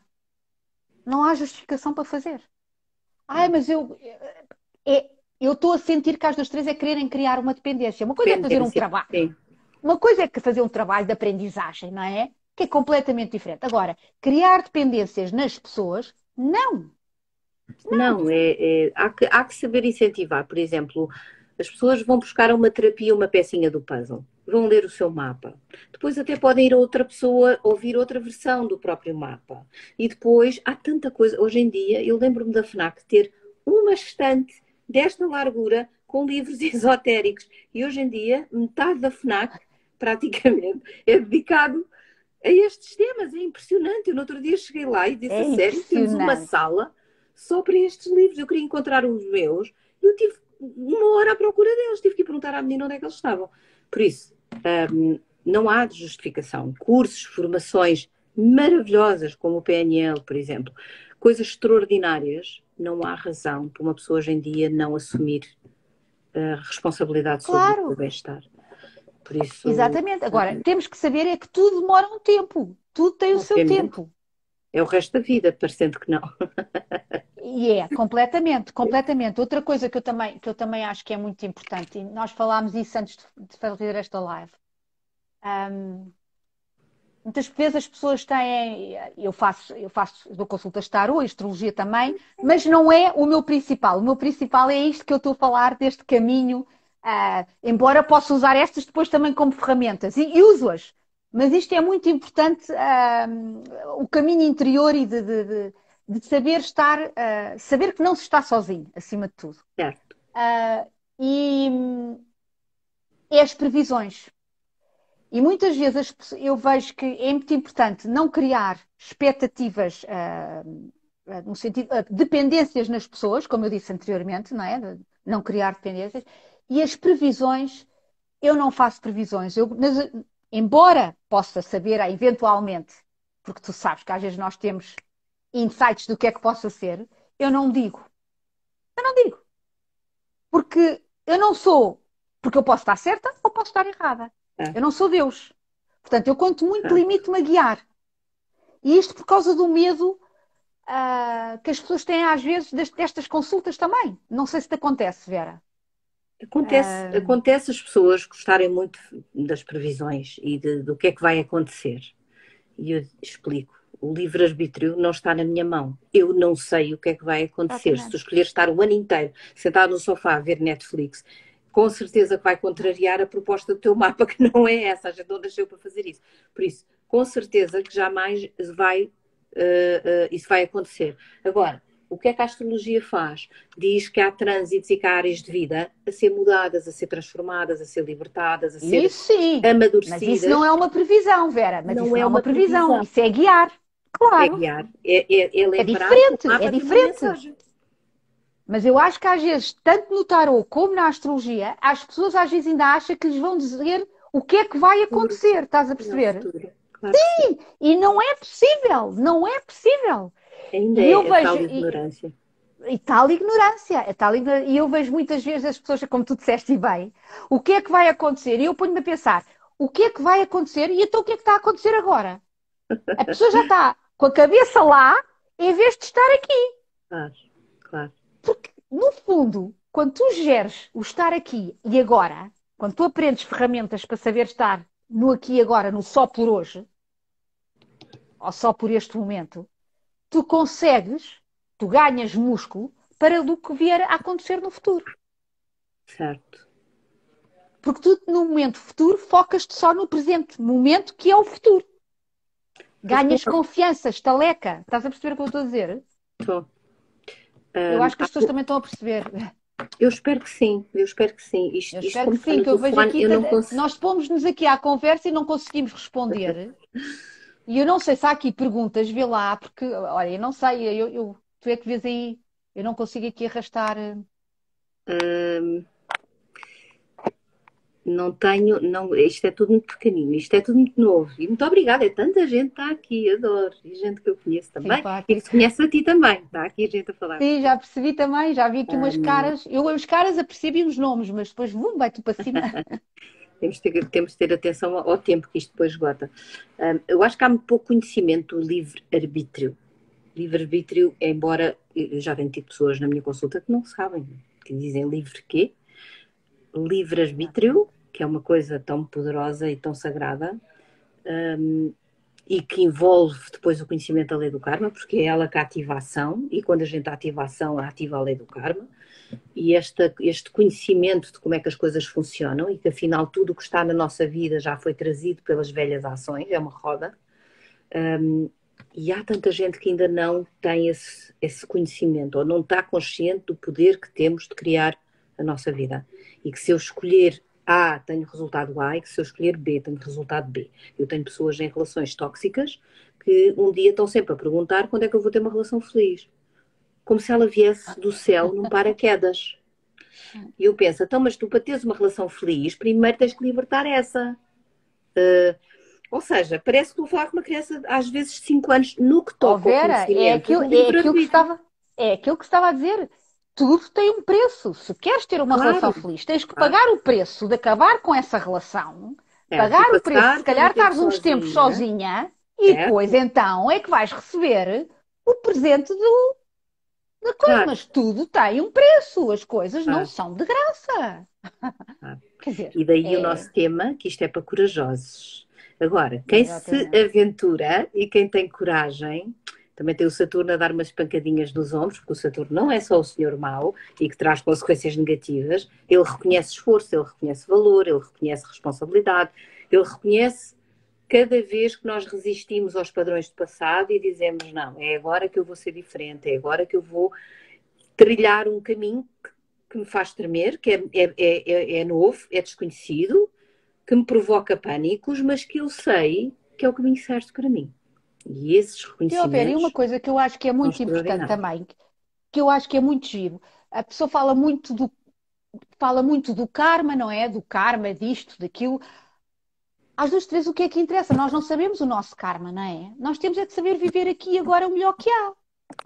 não há justificação para fazer. Mas é, eu estou a sentir que as duas três é quererem criar uma dependência. Uma coisa é fazer um Dependência, trabalho. sim. Uma coisa é que fazer um trabalho de aprendizagem, não é? Que é completamente diferente. Agora, criar dependências nas pessoas, não, não. Não, há que saber incentivar. Por exemplo, As pessoas vão buscar a uma terapia uma pecinha do puzzle, vão ler o seu mapa. Depois até podem ir a outra pessoa ouvir outra versão do próprio mapa. E depois há tanta coisa. Hoje em dia, eu lembro-me da FNAC ter uma estante desta largura com livros esotéricos. E hoje em dia, metade da FNAC, praticamente, é dedicado a estes temas. É impressionante. Eu no outro dia cheguei lá e disse, É a sério, temos uma impressionante. sala só para estes livros. Eu queria encontrar os meus. Eu tive uma hora à procura deles. Tive que perguntar à menina onde é que eles estavam. Por isso, não há justificação. Cursos, formações maravilhosas, como o PNL, por exemplo, coisas extraordinárias, não há razão para uma pessoa hoje em dia não assumir a responsabilidade sobre o seu Claro, bem-estar. Por isso, exatamente. Agora, temos que saber é que tudo demora um tempo. Tudo tem o seu obviamente, tempo. é o resto da vida, parecendo que não. E é, completamente, completamente. Outra coisa que eu também acho que é muito importante, e nós falámos isso antes de fazer esta live. Ahm, Muitas vezes as pessoas têm, dou consultas de tarô, astrologia também, mas não é o meu principal. O meu principal é isto que eu estou a falar, deste caminho, embora possa usar estas depois também como ferramentas, e uso-as. Mas isto é muito importante, o caminho interior e de saber estar, saber que não se está sozinho, acima de tudo. Certo. E é as previsões. E muitas vezes eu vejo que é muito importante não criar expectativas, no sentido, dependências nas pessoas, como eu disse anteriormente, não é? Não criar dependências. E as previsões, eu não faço previsões. Embora possa saber, eventualmente, porque tu sabes que às vezes nós temos insights do que é que possa ser, eu não digo. Eu não digo. Porque eu não sou, porque eu posso estar certa ou posso estar errada. É, Eu não sou Deus. Portanto, eu conto muito, certo. limito-me a guiar. E isto por causa do medo que as pessoas têm às vezes destas consultas também. Não sei se te acontece, Vera. Acontece as pessoas gostarem muito das previsões e do que é que vai acontecer. E eu explico. O livre-arbítrio não está na minha mão. Eu não sei o que é que vai acontecer. Se tu Exatamente. escolher estar o ano inteiro sentado no sofá a ver Netflix, com certeza que vai contrariar a proposta do teu mapa, que não é essa. A gente não nasceu para fazer isso. Por isso, com certeza que jamais isso vai acontecer. Agora, o que é que a astrologia faz? Diz que há trânsitos e que há áreas de vida a ser mudadas, a ser transformadas, a ser libertadas, a ser Isso sim. Mas isso não é amadurecidas. uma previsão, Vera. Mas Não isso não é é uma uma previsão. previsão. Isso é guiar. É Claro. guiar, é É lembrar que o diferente. É mapa tem uma diferente. mensagem. Mas eu acho que às vezes, tanto no tarot como na astrologia, as pessoas às vezes ainda acham que lhes vão dizer o que é que vai Futuro, acontecer. Estás a é o perceber? futuro. Claro que sim. E não é possível. Não é possível. Ainda E eu é a vejo, tal ignorância. e tal ignorância, e eu vejo muitas vezes as pessoas, como tu disseste e bem, o que é que vai acontecer? E eu ponho-me a pensar, o que é que vai acontecer? E então o que é que está a acontecer agora? A pessoa já está com a cabeça lá, em vez de estar aqui. Claro, claro. Porque, no fundo, quando tu geres o estar aqui e agora, quando tu aprendes ferramentas para saber estar no aqui e agora, no só por hoje, ou só por este momento, tu consegues, tu ganhas músculo para o que vier a acontecer no futuro. Certo. Porque tu, no momento futuro, focas-te só no presente momento, que é o futuro. Mas Ganhas confiança, estaleca. Estás a perceber o que eu estou a dizer? estou. Eu acho que as pessoas também estão a perceber. Eu espero que sim, eu espero que sim. Eu Isto espero como que está sim, no que eu vejo telefone, aqui. eu não consigo. Nós pomos-nos aqui à conversa e não conseguimos responder. E eu não sei se há aqui perguntas, vê lá, porque, olha, eu não sei, tu é que vês aí, eu não consigo aqui arrastar. Não tenho, não, isto é tudo muito pequenino, isto é tudo muito novo. E muito obrigada, é tanta gente que está aqui, adoro. E gente que eu conheço também, e que te Simpático. conhece a ti também. Está aqui a gente a falar. Sim, já percebi também, já vi aqui umas caras. Eu as caras apercebi os nomes, mas depois, vai tu para cima. Temos de ter atenção ao tempo que isto depois esgota. Eu acho que há muito pouco conhecimento do livre-arbítrio. Livre-arbítrio, embora eu já tenho tido pessoas na minha consulta que não sabem, que dizem livre quê? Livre-arbítrio, Exatamente. que é uma coisa tão poderosa e tão sagrada, e que envolve depois o conhecimento da lei do karma, porque é ela que ativa a ação, e quando a gente ativa a ação, ativa a lei do karma, e este conhecimento de como é que as coisas funcionam, e que afinal tudo o que está na nossa vida já foi trazido pelas velhas ações, é uma roda, e há tanta gente que ainda não tem esse conhecimento, ou não está consciente do poder que temos de criar a nossa vida. E que se eu escolher A, tenho resultado A, e que se eu escolher B, tenho resultado B. Eu tenho pessoas em relações tóxicas que um dia estão sempre a perguntar quando é que eu vou ter uma relação feliz. Como se ela viesse do céu num paraquedas. E eu penso, então, mas tu para teres uma relação feliz, primeiro tens que libertar essa. Ou seja, parece que estou a falar com uma criança, às vezes, de 5 anos, no que Ó toca ao Vera, conhecimento do livre-arbítrio. é aquilo que estava a dizer. Tudo tem um preço. Se queres ter uma relação Claro, feliz, tens que claro. pagar o preço de acabar com essa relação, Certo. E pagar o preço de se passar todo calhar o tempo estares uns tempos sozinha, sozinha e depois certo? então é que vais receber o presente da coisa. Claro, Mas tudo tem um preço. As coisas não claro, são de graça. claro. Quer dizer, E daí o é. nosso tema, que isto é para corajosos. Agora, quem se Exatamente. aventura e quem tem coragem, também tem o Saturno a dar umas pancadinhas nos ombros, porque o Saturno não é só o senhor mau e que traz consequências negativas, ele reconhece esforço, ele reconhece valor, ele reconhece responsabilidade, ele reconhece cada vez que nós resistimos aos padrões do passado e dizemos, não, é agora que eu vou ser diferente, é agora que eu vou trilhar um caminho que me faz tremer, que é novo, é desconhecido, que me provoca pânicos, mas que eu sei que é o caminho certo para mim. E esses Se houver, e uma reconhecimentos coisa que eu acho que é são muito importante extraordinários. também, que eu acho que é muito giro, a pessoa fala muito do karma, não é? Do karma, disto, daquilo. Às vezes, o que é que interessa? Nós não sabemos o nosso karma, não é? Nós temos é que saber viver aqui e agora o melhor que há.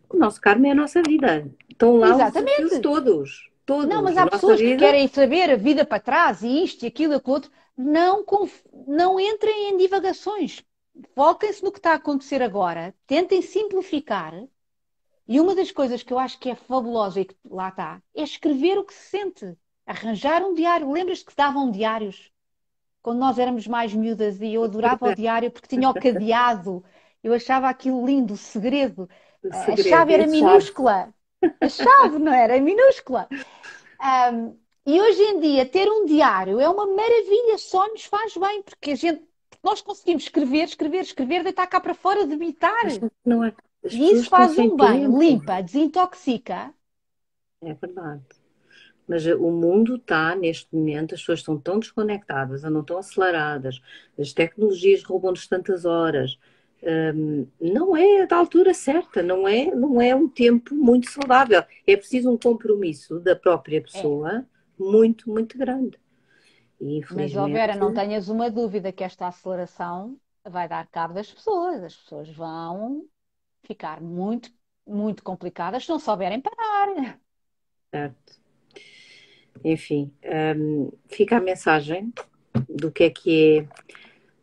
O nosso karma é a nossa vida. Estão lá os desafios Exatamente. todos. Não, mas Todos. A há nossa pessoas que vida. querem saber a vida para trás e isto e aquilo e aquilo outro. Não entrem em divagações. Foquem-se no que está a acontecer agora. Tentem simplificar. E uma das coisas que eu acho que é fabulosa e que lá está, é escrever o que se sente. Arranjar um diário. Lembras-te que se davam diários? Quando nós éramos mais miúdas e eu adorava o diário porque tinha o cadeado. Eu achava aquilo lindo, o segredo. O A segredo chave é era a chave. minúscula. A chave não era minúscula. E hoje em dia, ter um diário é uma maravilha, só nos faz bem, porque nós conseguimos escrever, escrever, escrever, deitar cá para fora, debitar. Mas não é. As E pessoas isso estão faz sem um bem, tempo. limpa, desintoxica. É verdade. Mas o mundo está, neste momento, as pessoas estão tão desconectadas, andam tão aceleradas, as tecnologias roubam-nos tantas horas. Não é da altura certa, não é um tempo muito saudável. É preciso um compromisso da própria É. pessoa muito, muito grande. E Mas, ó infelizmente, Vera, não tenhas uma dúvida que esta aceleração vai dar cabo das pessoas. As pessoas vão ficar muito, muito complicadas se não souberem parar. certo. Enfim, fica a mensagem do que é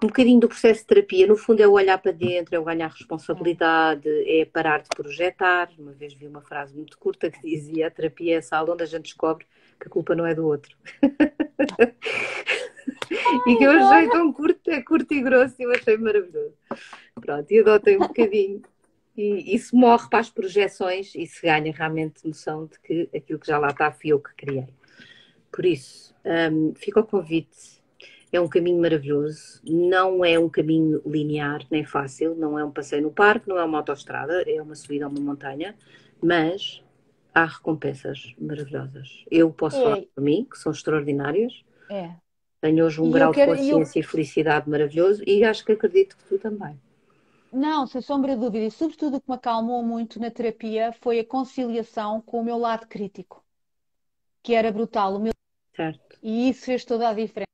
um bocadinho do processo de terapia. No fundo, é o olhar para dentro, é o ganhar É, responsabilidade, é parar de projetar. Uma vez vi uma frase muito curta que dizia: a terapia é a sala onde a gente descobre que a culpa não é do outro. E que eu achei adoro. tão curto, é curto e grosso, e eu achei maravilhoso. Pronto, e adotei um bocadinho. E se morre para as projeções e se ganha realmente noção de que aquilo que já lá está fui eu que criei. Por isso, fica o convite. É um caminho maravilhoso, não é um caminho linear nem fácil, não é um passeio no parque, não é uma autoestrada, é uma subida a uma montanha, mas há recompensas maravilhosas. Eu posso falar É, por mim, que são extraordinárias, é. tenho hoje um E eu grau de quero, consciência e felicidade maravilhoso e acho que acredito que tu também. não, sem sombra de dúvida, e sobretudo o que me acalmou muito na terapia foi a conciliação com o meu lado crítico, que era brutal, Certo? e isso fez toda a diferença,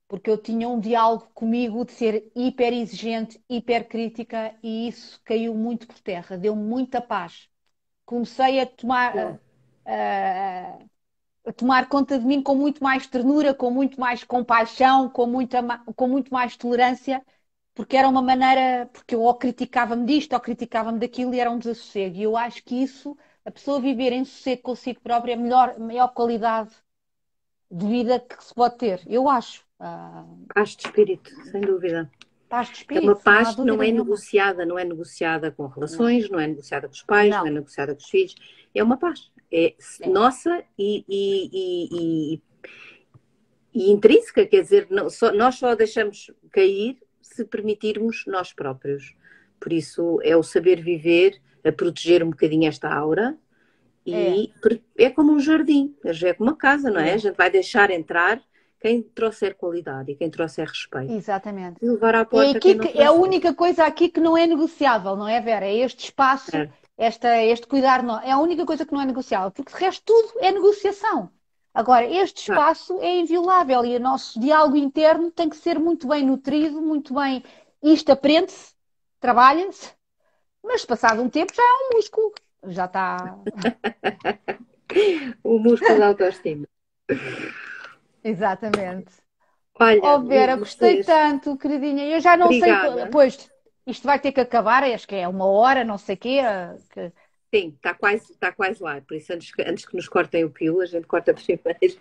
porque eu tinha um diálogo comigo de ser hiper exigente, hiper crítica, e isso caiu muito por terra, deu-me muita paz. Comecei Bom, a tomar conta de mim com muito mais ternura, com muito mais compaixão, com muito mais tolerância, porque era uma maneira, porque eu ou criticava-me disto, ou criticava-me daquilo e era um desassossego. E eu acho que isso, a pessoa viver em sossego consigo própria, é a maior qualidade de vida que se pode ter. Eu acho. paz de espírito, sem dúvida. Paz de É uma espírito, não há paz que não dúvida é nenhuma. negociada, não é negociada com Não, relações, não é negociada com os pais, não é não, negociada com os filhos. É uma paz. É é. nossa e intrínseca, quer dizer, nós só a deixamos cair se permitirmos nós próprios. Por isso é o saber viver, a proteger um bocadinho esta aura É, e é como um jardim, é como uma casa, não é? A é, gente vai deixar entrar quem trouxer qualidade e quem trouxer respeito. exatamente. E levar à É, porta quem aqui não é a trouxer. única coisa aqui que não é negociável, não é, Vera? É este espaço, É, este cuidar, não, é a única coisa que não é negociável, porque de resto tudo é negociação. Agora, este tá. espaço é inviolável e o nosso diálogo interno tem que ser muito bem nutrido, muito bem. Isto aprende-se, trabalha-se, mas passado um tempo já é um músculo, já está. O músculo da autoestima. Exatamente. Olha, Oh, Vera, gostei Mercedes, tanto, queridinha. Eu já não sei, obrigada. pois, isto vai ter que acabar, acho que é uma hora, não sei o quê. Sim, está quase lá. Por isso, antes que nos cortem o pio, a gente corta primeiro.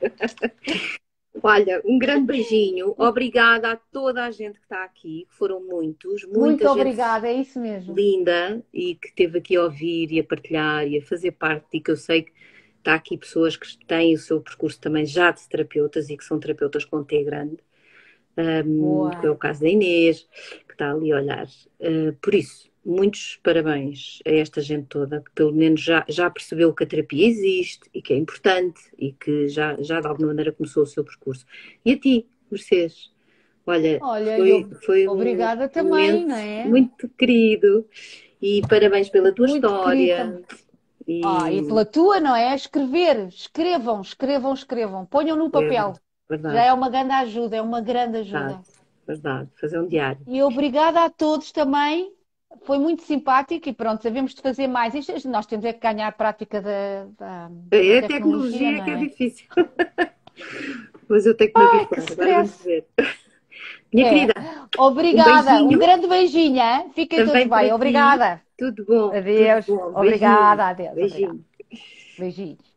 Olha, um grande beijinho. Obrigada a toda a gente que está aqui, que foram muitos, Muito muita gente obrigada, é isso mesmo. linda e que esteve aqui a ouvir e a partilhar e a fazer parte e que eu sei que está aqui pessoas que têm o seu percurso também já de terapeutas e que são terapeutas com T grande, que é Boa. o caso da Inês, que está ali a olhar. Por isso, muitos parabéns a esta gente toda, que pelo menos já percebeu que a terapia existe e que é importante e que já de alguma maneira começou o seu percurso. E a ti, Mercedes, olha, Olha, foi um obrigada também, momento não é? muito querido e parabéns pela tua Muito querido também. história. Ah, e E pela tua, não é? Escrever, escrevam, escrevam, escrevam, ponham no é papel. Já verdade, é uma grande ajuda, é uma grande verdade, ajuda. verdade. Fazer um diário. E obrigada a todos também. Foi muito simpático e pronto, sabemos de fazer mais. Nós temos é que ganhar prática da É a tecnologia, tecnologia não que é é? difícil, mas eu tenho que me Ai, que habituar. Agora vamos stress! ver. Minha É. querida, um Obrigada. Um beijinho grande beijinho, hein? Fiquem todos também para bem. ti. Obrigada. Tudo bom, tudo Adeus. bom. Beijinho, Obrigada, adeus. Obrigada. beijinho. Beijinhos.